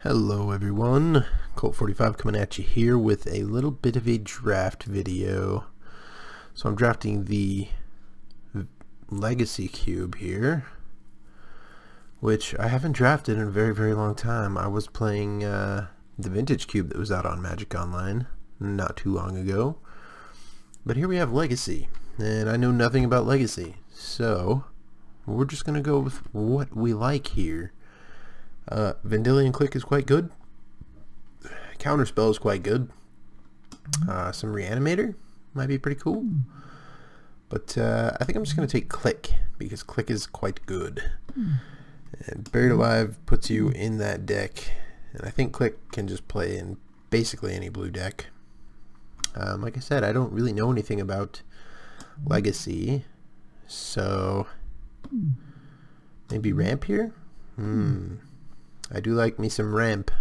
Hello everyone, Colt45 coming at you here with a little bit of a draft video. So I'm drafting the Legacy Cube here, which I haven't drafted in a very long time. I was playing the Vintage Cube that was out on Magic Online not too long ago. But here we have Legacy, and I know nothing about Legacy, so we're just going to go with what we like here. Vendilion Click is quite good. Counterspell is quite good. Some Reanimator might be pretty cool. But I think I'm just going to take Click, because Click is quite good. And Buried Alive puts you in that deck, and I think Click can just play in basically any blue deck. Like I said, I don't really know anything about Legacy, so maybe Ramp here? I do like me some Ramp.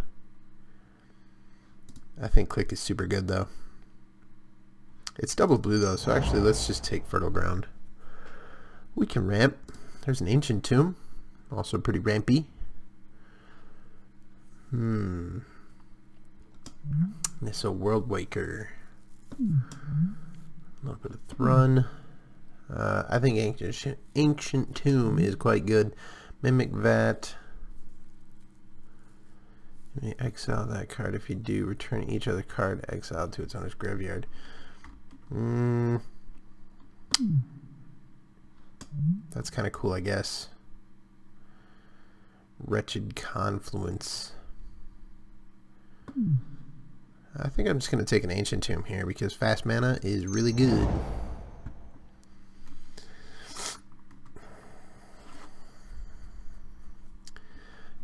I think Click is super good though. It's double blue though, so actually let's just take Fertile Ground. We can Ramp. There's an Ancient Tomb, also pretty rampy. This a World Waker. A little bit of Thrun. I think Ancient Tomb is quite good. Mimic Vat. You may exile that card. If you do, return each other card exiled to its owner's graveyard. That's kind of cool, I guess. Wretched Confluence. I think I'm just going to take an Ancient Tomb here because fast mana is really good.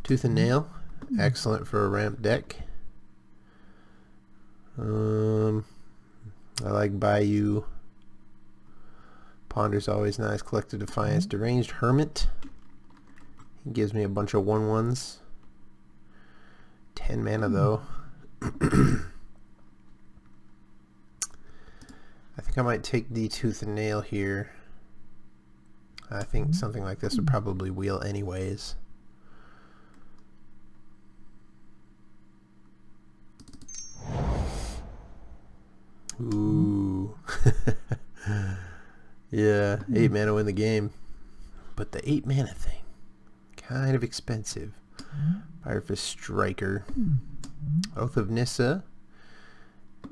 Tooth and Nail. Excellent for a ramp deck. I like Bayou. Ponder's always nice. Collective Defiance. Deranged Hermit. He gives me a bunch of 1/1s. 10 mana though. I think I might take the Tooth and Nail here. I think something like this would probably wheel anyways. Ooh. Yeah, 8 mana win the game. But the 8 mana thing, kind of expensive. Firefist Striker. Oath of Nissa. A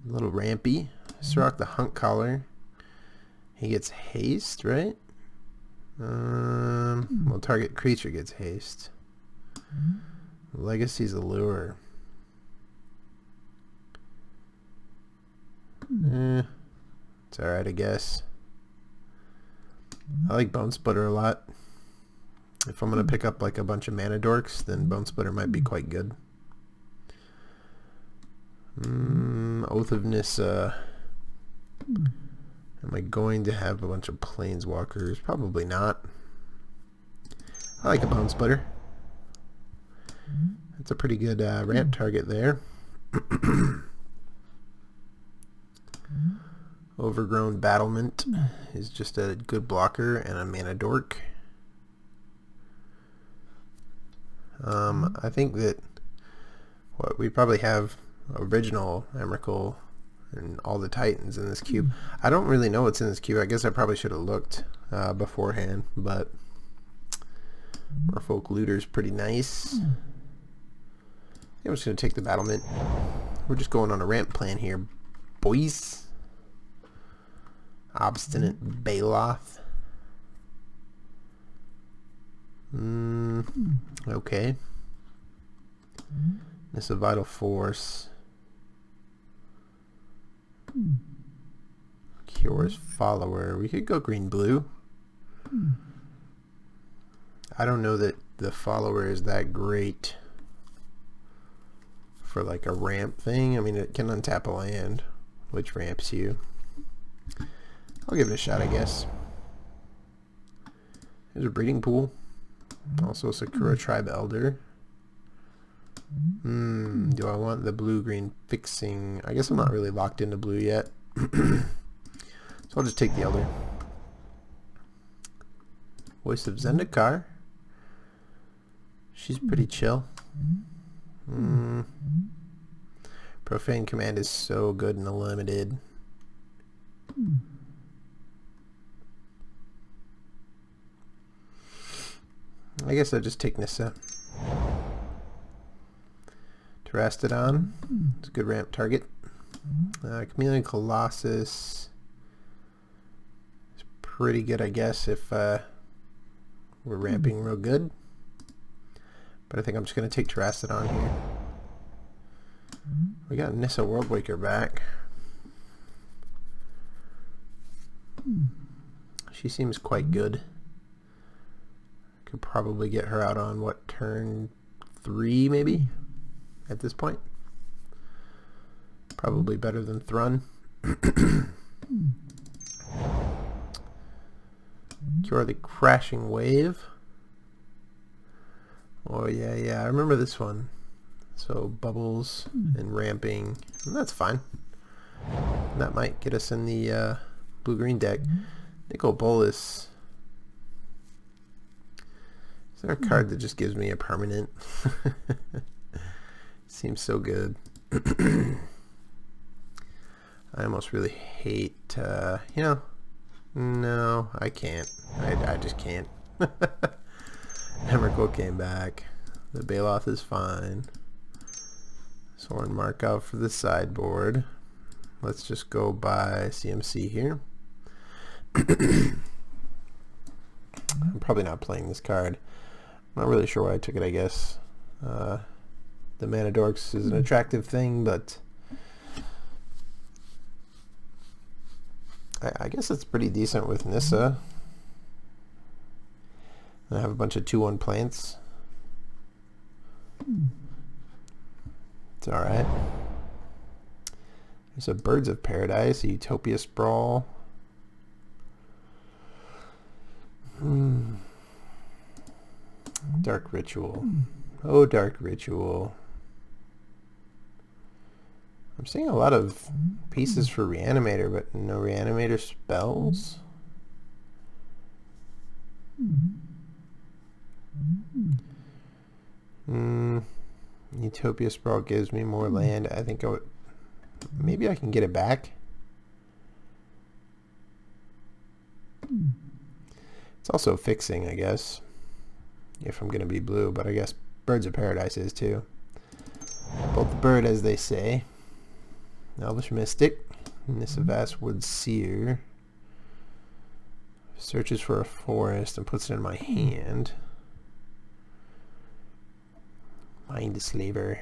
little rampy. Sirach the Hunt Caller. He gets haste, right? Well, target creature gets haste. Legacy's Allure. It's alright, I guess. I like Bone Splitter a lot. If I'm going to pick up like a bunch of mana dorks, then Bone Splitter might be quite good. Oath of Nissa. Am I going to have a bunch of Planeswalkers? Probably not. I like a Bone Splitter. That's a pretty good ramp target there. Overgrown Battlement is just a good blocker and a mana dork. I think that we probably have original Emrakul and all the Titans in this cube. I don't really know what's in this cube. I guess I probably should have looked beforehand, but Merfolk Looter's pretty nice. I'm just going to take the Battlement. We're just going on a ramp plan here, boys. Obstinate Baloth. Okay. This is a Vital Force. Cure's Follower. We could go green-blue. I don't know that the Follower is that great for like a ramp thing. I mean, it can untap a land, which ramps you. I'll give it a shot, I guess. There's a Breeding Pool. Also Sakura Tribe Elder. Do I want the blue-green fixing? I guess I'm not really locked into blue yet. So I'll just take the Elder. Voice of Zendikar. She's pretty chill. Profane Command is so good in the limited. I guess I'll just take Nissa. Terastodon. It's a good ramp target. Chameleon Colossus is pretty good, I guess, if we're ramping real good. But I think I'm just going to take Terastodon here. We got Nissa Worldwaker back. She seems quite good. Could probably get her out on, what, turn 3 maybe? At this point. Probably better than Thrun. Cure the Crashing Wave. Oh yeah, I remember this one. So bubbles and ramping, and that's fine. And that might get us in the blue-green deck. Nicol Bolas. Is there a card that just gives me a permanent? Seems so good. I almost really hate, you know, no, I can't. I just can't. Emrakul came back. The Baloth is fine. Soren Markov for the sideboard. Let's just go by CMC here. I'm probably not playing this card. I'm not really sure why I took it, I guess. The Mana Dorks is an attractive thing, but I guess it's pretty decent with Nissa. I have a bunch of 2/1 plants. It's alright. There's a Birds of Paradise, a Utopia Sprawl. Dark Ritual. Oh, Dark Ritual. I'm seeing a lot of pieces for Reanimator, but no Reanimator spells. Utopia Sprawl gives me more land. I think I would... Maybe I can get it back. It's also fixing, I guess. If I'm going to be blue, but I guess Birds of Paradise is too. Bolt the bird, as they say. Elvish Mystic. Nissa Vastwood Seer. Searches for a forest and puts it in my hand. Mind Slaver.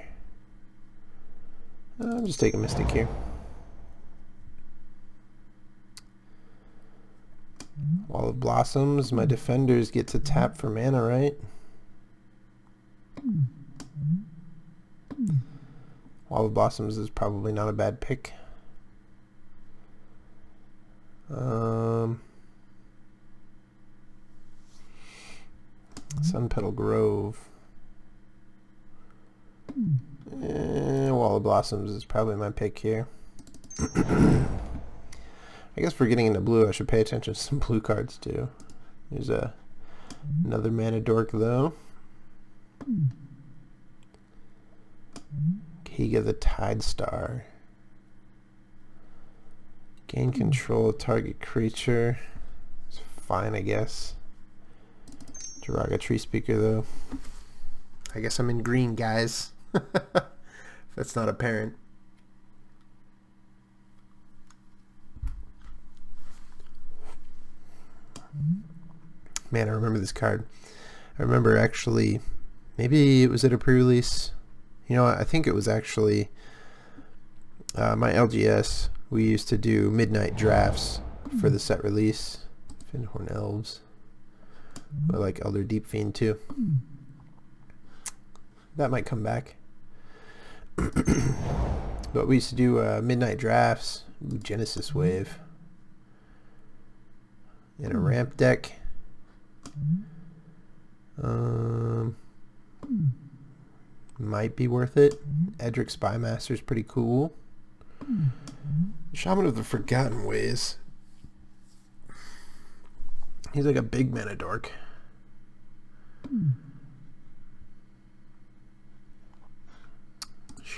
I'm just taking Mystic here. Wall of Blossoms. My defenders get to tap for mana, right? Wall of Blossoms is probably not a bad pick. Sunpetal Grove. Wall of Blossoms is probably my pick here. I guess for getting into blue, I should pay attention to some blue cards too. There's another Mana Dork though. Kiga the Tide Star. Gain control of target creature. It's fine, I guess. Jiraga Tree Speaker though. I guess I'm in green, guys. That's not apparent. Man, I remember this card. I remember actually, maybe it was at a pre-release. You know what, I think it was actually my LGS. We used to do midnight drafts for the set release. Finhorn Elves. I like Elder Deep Fiend too. That might come back. But we used to do midnight drafts. Ooh, Genesis Wave. In a ramp deck. Might be worth it. Edric Spymaster is pretty cool. Shaman of the Forgotten Ways. He's like a big mana dork.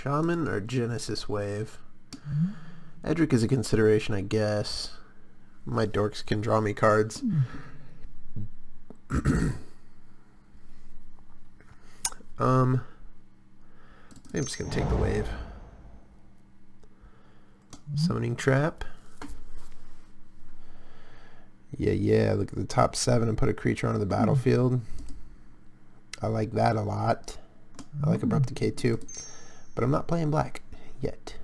Shaman or Genesis Wave? Edric is a consideration, I guess. My dorks can draw me cards. I'm just gonna take the wave. Summoning Trap. Yeah, look at the top 7 and put a creature onto the battlefield. I like that a lot. I like Abrupt Decay too. But I'm not playing black yet.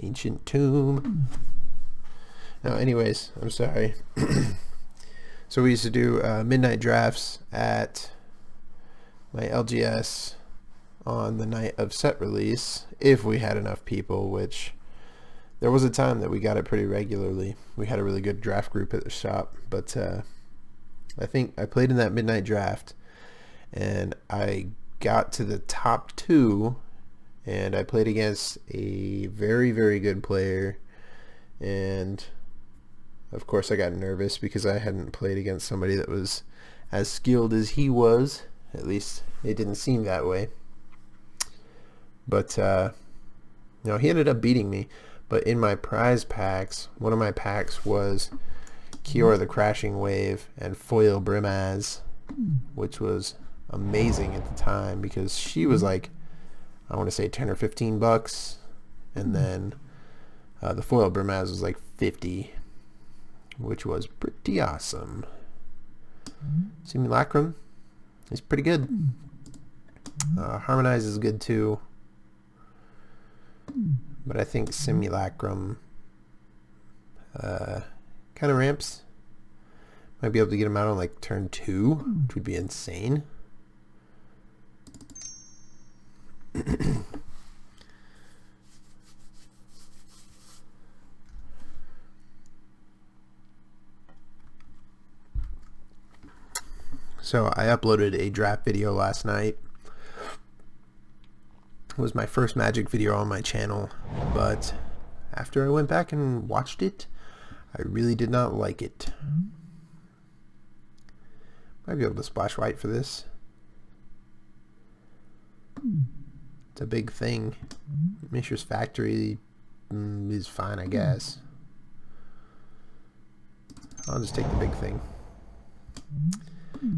Ancient Tomb. No, anyways, I'm sorry. So we used to do midnight drafts at my LGS on the night of set release, if we had enough people, which there was a time that we got it pretty regularly. We had a really good draft group at the shop, but I think I played in that midnight draft and I got to the top 2, and I played against a very, very good player, and of course I got nervous because I hadn't played against somebody that was as skilled as he was. At least it didn't seem that way. But he ended up beating me. But in my prize packs, one of my packs was Kiora the Crashing Wave and Foil Brimaz, which was amazing at the time because she was like, I want to say 10 or 15 bucks, and then the Foil Brimaz was like 50, which was pretty awesome. Simulacrum is pretty good. Harmonize is good too, but I think Simulacrum kind of ramps. Might be able to get him out on like turn 2, which would be insane. So I uploaded a draft video last night. It was my first Magic video on my channel, but after I went back and watched it, I really did not like it. Might be able to splash white for this. It's a big thing. Mishra's Factory is fine, I guess. I'll just take the big thing.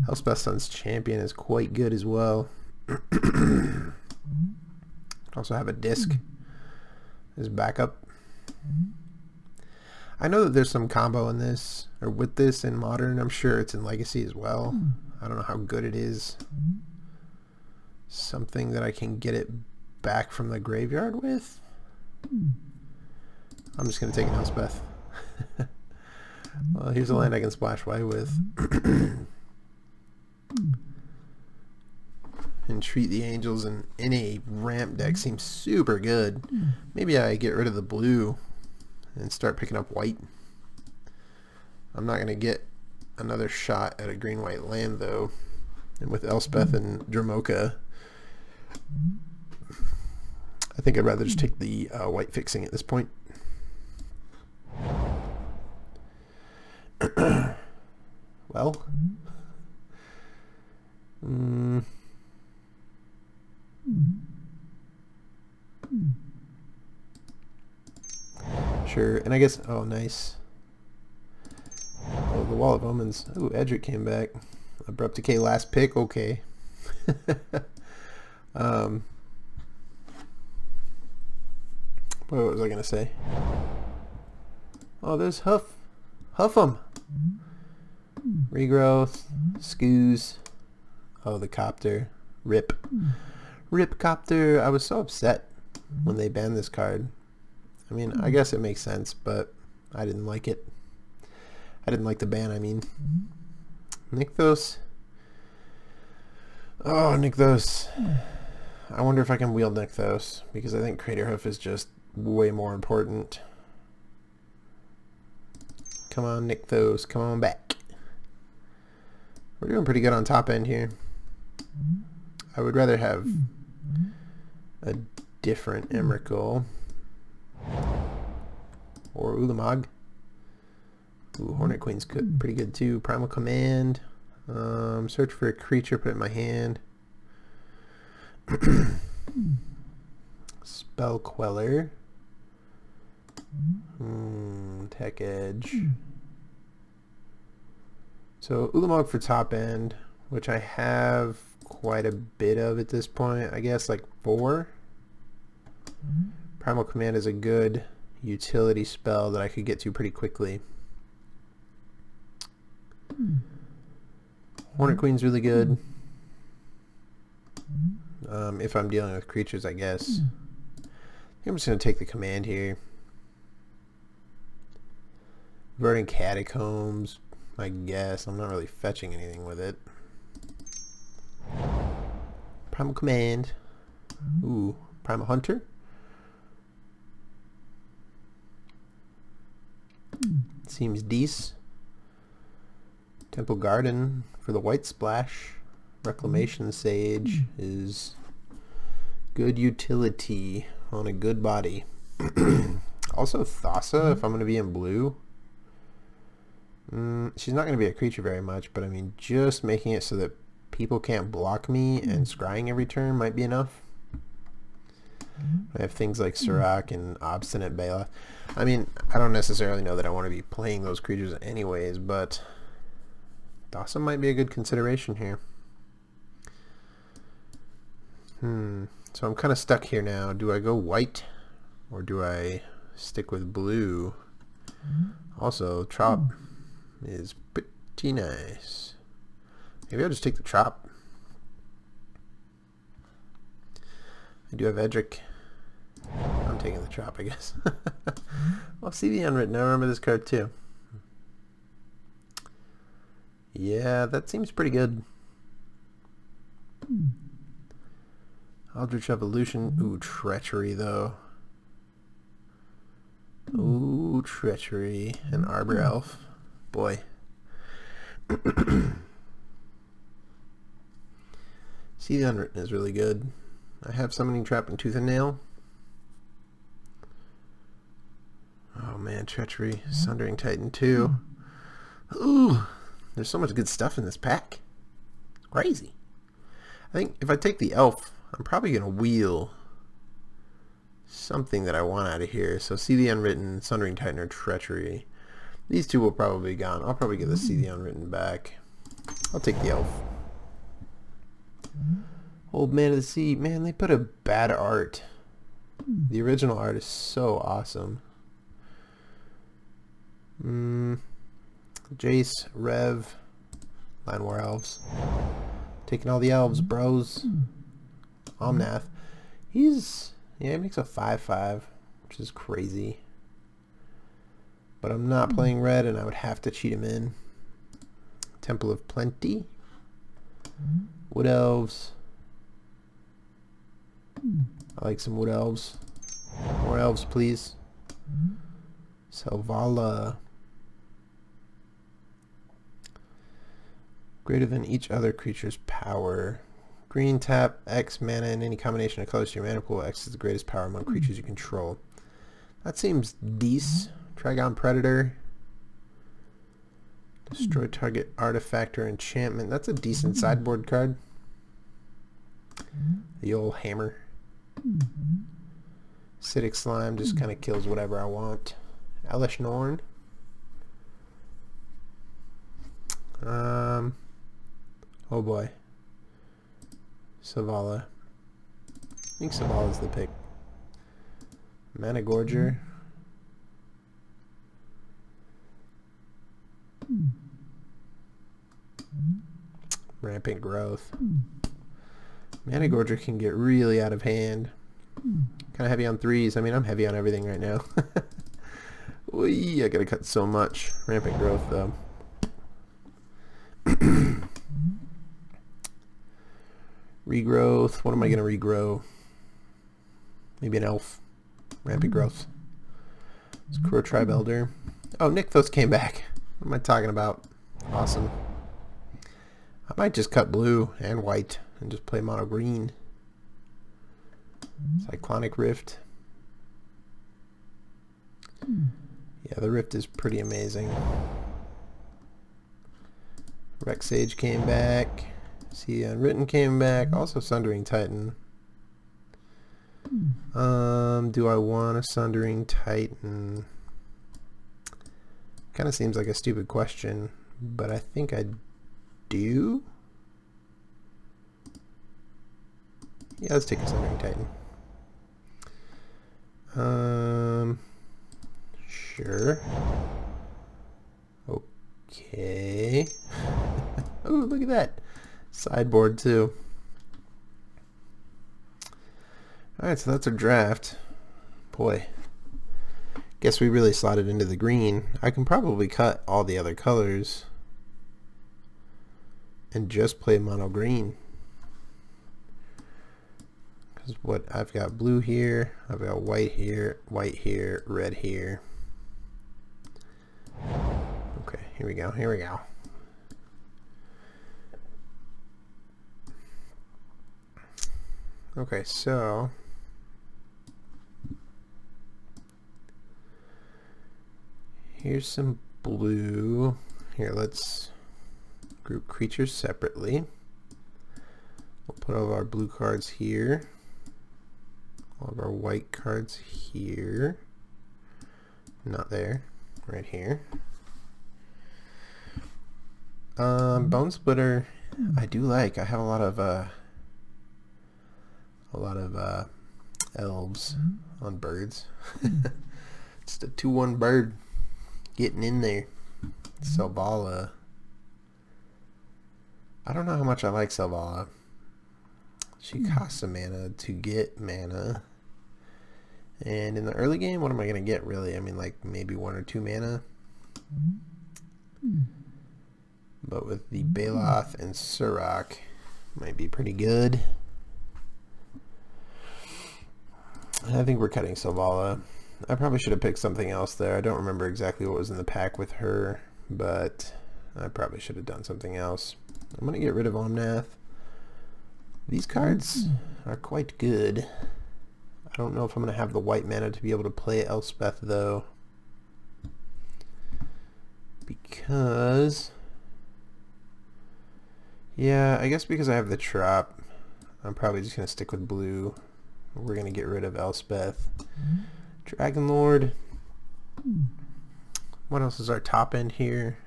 Elspeth Sun's Champion is quite good as well. Also have a disc as backup. I know that there's some combo in this, or with this in Modern. I'm sure it's in Legacy as well. I don't know how good it is. Something that I can get it back from the graveyard with. I'm just going to take an Elspeth. Well, here's a land I can splash white with. Entreat the Angels in a ramp deck seems super good. Maybe I get rid of the blue and start picking up white. I'm not going to get another shot at a green-white land though. And with Elspeth and Dramoka, I think I'd rather just take the white fixing at this point. Well, sure, and I guess, oh nice. Oh, the Wall of Omens. Oh, Edric came back. Abrupt Decay last pick, okay. What was I gonna say? Oh, there's HOOF'EM. Regrowth, Scoos. Oh, the Copter. Rip Copter. I was so upset when they banned this card. I mean, I guess it makes sense, but I didn't like it. I didn't like the ban, I mean. Nykthos. Oh, Nykthos. I wonder if I can wield Nykthos, because I think Crater Hoof is just way more important. Come on, Nykthos. Come on back. We're doing pretty good on top end here. I would rather have a different Emrakul. Or Ulamog. Ooh, Hornet Queen's pretty good too. Primal Command. Search for a creature, put it in my hand. Spell Queller. Tech Edge. So Ulamog for top end, which I have quite a bit of at this point. I guess like 4. Primal Command is a good utility spell that I could get to pretty quickly. Hornet Queen's really good. If I'm dealing with creatures, I guess. I'm just going to take the command here. Verdant Catacombs, I guess. I'm not really fetching anything with it. Primal Command. Ooh, Primal Hunter. Seems decent. Temple Garden for the white splash. Reclamation Sage is good utility on a good body. Also Thassa, if I'm going to be in blue. She's not going to be a creature very much, but I mean, just making it so that people can't block me and scrying every turn might be enough. I have things like Serac and Obstinate Bala. I mean, I don't necessarily know that I want to be playing those creatures anyways, but Thassa might be a good consideration here. So I'm kind of stuck here now. Do I go white or do I stick with blue? Also, Chop is pretty nice. Maybe I'll just take the Chop. I do have Edric. I'm taking the Chop, I guess. I'll see the Unwritten. I remember this card too. Yeah, that seems pretty good. Eldritch Evolution. Ooh, Treachery though. Ooh, Treachery. And Arbor Elf. Boy. See the Unwritten is really good. I have Summoning Trap and Tooth and Nail. Oh man, Treachery. Sundering Titan 2. Ooh, there's so much good stuff in this pack. It's crazy. I think if I take the Elf, I'm probably going to wheel something that I want out of here. So See the Unwritten, Sundering Titan, or Treachery. These two will probably be gone. I'll probably get the See the Unwritten back. I'll take the Elf. Old Man of the Sea. Man, they put a bad art. The original art is so awesome. Jace, Rev, Line War Elves. Taking all the elves, bros. Omnath. He makes a 5/5, which is crazy. But I'm not playing red, and I would have to cheat him in. Temple of Plenty. Wood Elves. I like some Wood Elves. More elves, please. Selvala. Greater than each other creature's power. Green, tap, X mana in any combination of colors to your mana pool. X is the greatest power among creatures you control. That seems decent. Trigon Predator. Destroy target artifact or enchantment. That's a decent sideboard card. The old hammer. Acidic Slime just kind of kills whatever I want. Elish Norn. Oh boy. Savala. I think Savala's the pick. Mana Gorger. Rampant Growth. Mana Gorger can get really out of hand. Kind of heavy on 3s. I mean, I'm heavy on everything right now. Wee, I gotta cut so much. Rampant Growth, though. Regrowth. What am I gonna regrow? Maybe an elf. Rampant Growth. Skrull Tribe Elder. Oh, Nykthos came back. What am I talking about? Awesome. I might just cut blue and white and just play mono green. Cyclonic Rift. Yeah, the Rift is pretty amazing. Rex Sage came back. See, Unwritten came back. Also Sundering Titan. Do I want a Sundering Titan? Kind of seems like a stupid question, but I think I do. Yeah, let's take a Sundering Titan. Sure. Okay. Oh, look at that. Sideboard too. Alright, so that's our draft. Boy. Guess we really slotted into the green. I can probably cut all the other colors and just play mono green. Because what I've got blue here, I've got white here, red here. Okay, here we go, here we go. Okay, so here's some blue. Here, let's group creatures separately. We'll put all of our blue cards here. All of our white cards here. Not there. Right here. Bone Splitter, I do like. I have a lot of elves on birds. Just a 2/1 bird getting in there. Selvala. I don't know how much I like Selvala. She costs a mana to get mana. And in the early game, what am I going to get really? I mean, like maybe 1 or 2 mana. But with the Baloth and Surrak, might be pretty good. I think we're cutting Selvala. I probably should have picked something else there. I don't remember exactly what was in the pack with her, but I probably should have done something else. I'm going to get rid of Omnath. These cards are quite good. I don't know if I'm going to have the white mana to be able to play Elspeth, though. Because... yeah, I guess because I have the Trop, I'm probably just going to stick with blue. We're going to get rid of Elspeth. Dragon Lord. What else is our top end here?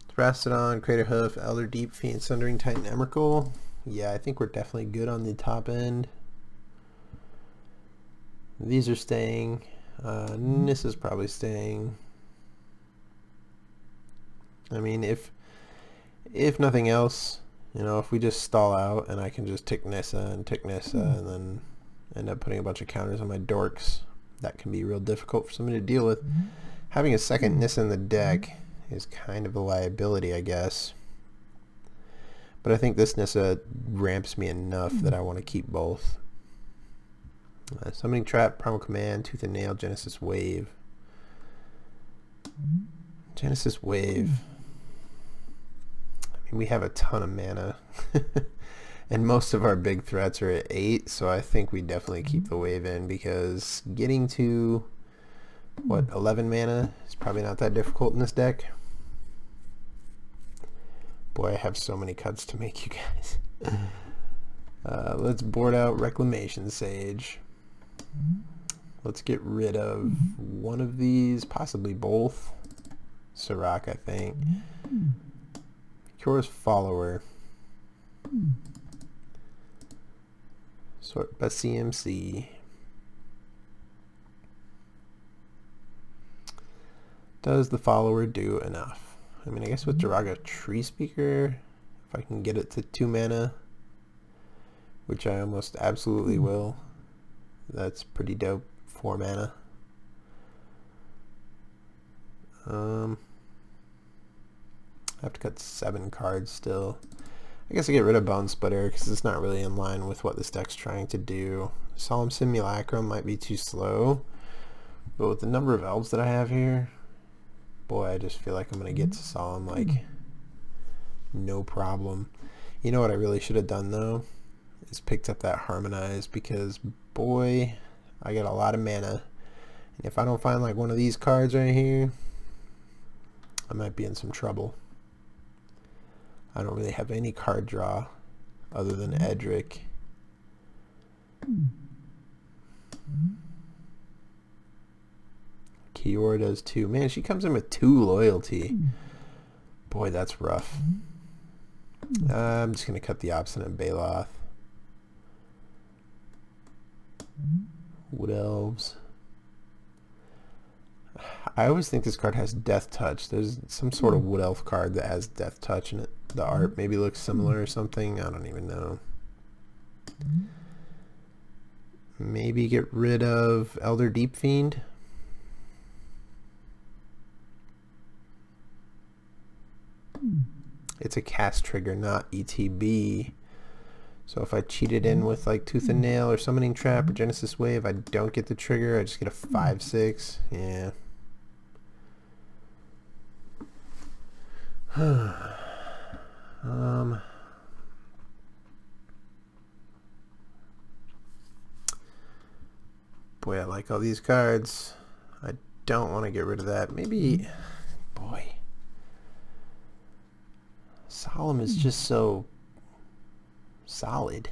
Thrastodon, Crater Hoof, Elder Deep, Fiend, Sundering Titan, Emrakul. Yeah, I think we're definitely good on the top end. These are staying. Nissa's probably staying. I mean, if nothing else, you know, if we just stall out and I can just tick Nissa and then end up putting a bunch of counters on my dorks, that can be real difficult for somebody to deal with. Having a second Nissa in the deck is kind of a liability, I guess. But I think this Nissa ramps me enough that I want to keep both. Summoning Trap, Primal Command, Tooth and Nail, Genesis Wave. Genesis Wave. I mean, we have a ton of mana. And most of our big threats are at 8, so I think we definitely keep the wave in, because getting to, what, 11 mana is probably not that difficult in this deck. Boy, I have so many cuts to make, you guys. Let's board out Reclamation Sage. Let's get rid of one of these, possibly both. Surrak, I think. Cure's Follower. Sort by CMC. Does the Follower do enough? I mean, I guess with Jiraga Tree Speaker, if I can get it to 2 mana, which I almost absolutely will, that's pretty dope. 4 mana. I have to cut 7 cards still. I guess I get rid of Bone Splitter because it's not really in line with what this deck's trying to do. Solemn Simulacrum might be too slow, but with the number of elves that I have here, boy, I just feel like I'm going to get to Solemn like no problem. You know what I really should have done though? Is picked up that Harmonize, because boy, I got a lot of mana. And if I don't find like one of these cards right here, I might be in some trouble. I don't really have any card draw other than Edric. Kiora does too. Man, she comes in with 2 loyalty. Boy, that's rough. I'm just going to cut the Obstinate Baloth. Wood Elves. I always think this card has Death Touch. There's some sort of Wood Elf card that has Death Touch in it. The art maybe looks similar or something. I don't even know. Maybe get rid of Elder Deep Fiend. It's a cast trigger, not ETB. So if I cheat it in with like Tooth and Nail or Summoning Trap or Genesis Wave, I don't get the trigger. I just get a 5/6. Yeah. Boy, I like all these cards. I don't want to get rid of that. Maybe, boy, Solemn is just so solid.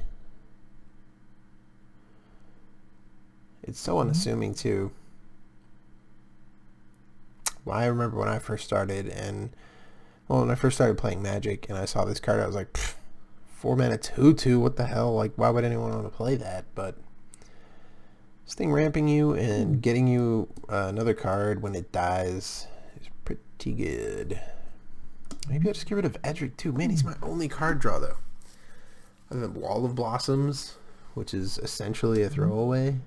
It's so unassuming too. Well, I remember when I first started, when I first started playing Magic and I saw this card, I was like, 4 mana 2/2, what the hell? Like, why would anyone want to play that? But this thing ramping you and getting you another card when it dies is pretty good. Maybe I'll just get rid of Edric too. Man, he's my only card draw though. Other than Wall of Blossoms, which is essentially a throwaway.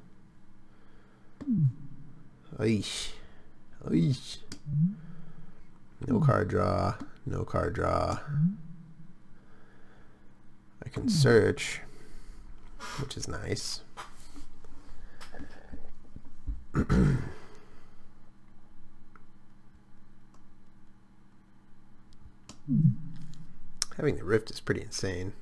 Eesh. Eesh. No card draw. No card draw. I can search, which is nice. Having the Rift is pretty insane.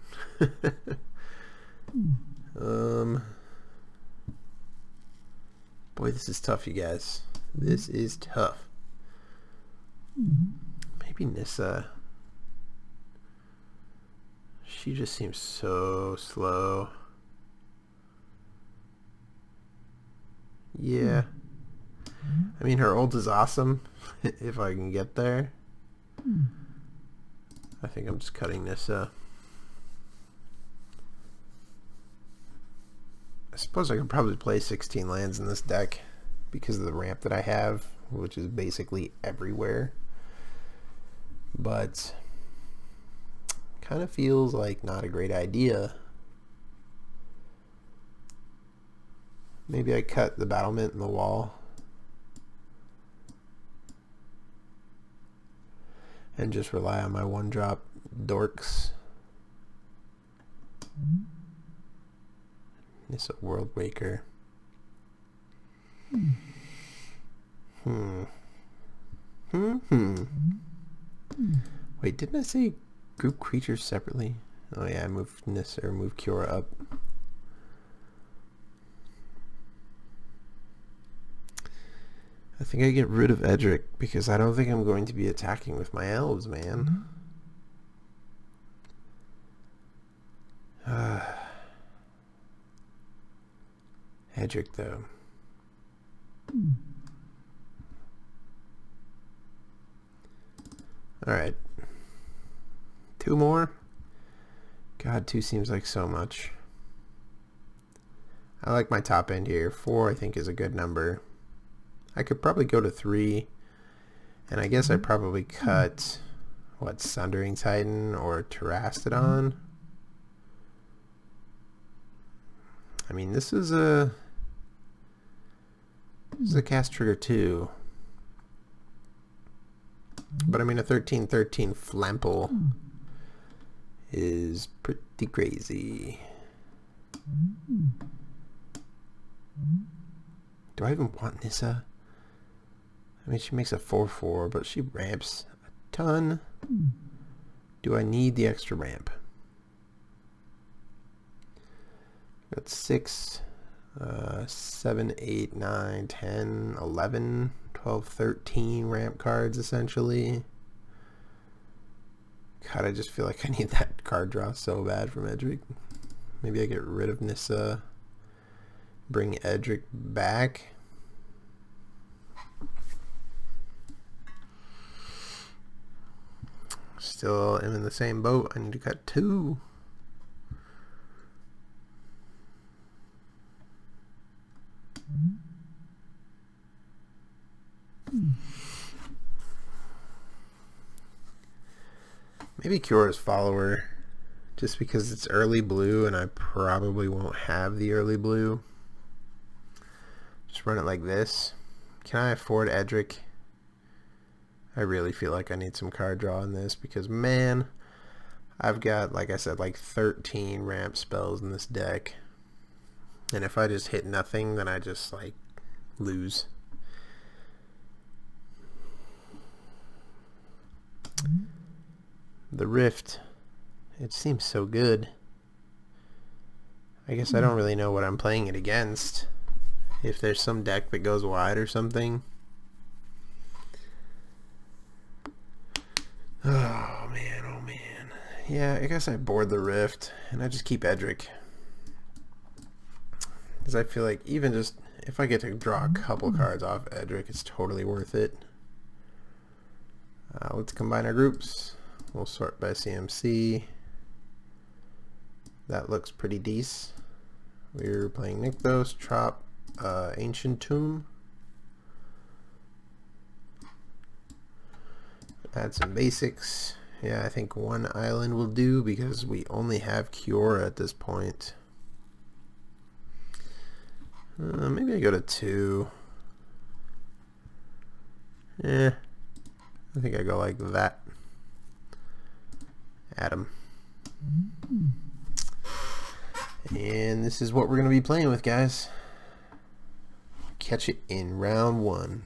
Boy, this is tough, you guys. This is tough. Maybe Nissa. She just seems so slow. Yeah. I mean, her ult is awesome if I can get there. I think I'm just cutting Nissa. I suppose I could probably play 16 lands in this deck because of the ramp that I have, which is basically everywhere. But kind of feels like not a great idea. Maybe I cut the battlement in the wall and just rely on my 1-drop dorks. This a World Waker. Wait, didn't I say group creatures separately? Oh yeah, I moved Nissa or moved Kiora up. I think I get rid of Edric because I don't think I'm going to be attacking with my elves, man. Edric though. Alright. 2 more? God, 2 seems like so much. I like my top end here. 4 I think is a good number. I could probably go to 3, and I guess I'd probably cut, what, Sundering Titan or Terastodon? I mean, this is a cast trigger too. But I mean, a 13/13 Flample is pretty crazy. Do I even want Nissa? I mean, she makes a 4/4, but she ramps a ton. Do I need the extra ramp? Got 6, 7, 8, 9, 10, 11, 12, 13 ramp cards essentially. God, I just feel like I need that card draw so bad from Edric. Maybe I get rid of Nissa, bring Edric back. Still am in the same boat. I need to cut 2. Maybe Kyora's follower, just because it's early blue and I probably won't have the early blue. Just run it like this. Can I afford Edric? I really feel like I need some card draw in this because, man, I've got, like I said, like 13 ramp spells in this deck. And if I just hit nothing, then I just, like, lose. The Rift, it seems so good. I guess I don't really know what I'm playing it against. If there's some deck that goes wide or something. Oh man, oh man. Yeah, I guess I board the Rift and I just keep Edric. Because I feel like even just if I get to draw a couple cards off Edric, it's totally worth it. Let's combine our groups. We'll sort by CMC. That looks pretty decent. We're playing Nykthos, Trop, Ancient Tomb. Add some basics. Yeah, I think 1 island will do because we only have Kiora at this point. Maybe I go to 2. Yeah, I think I go like that. Add 'em. And this is what we're going to be playing with, guys. Catch it in round 1.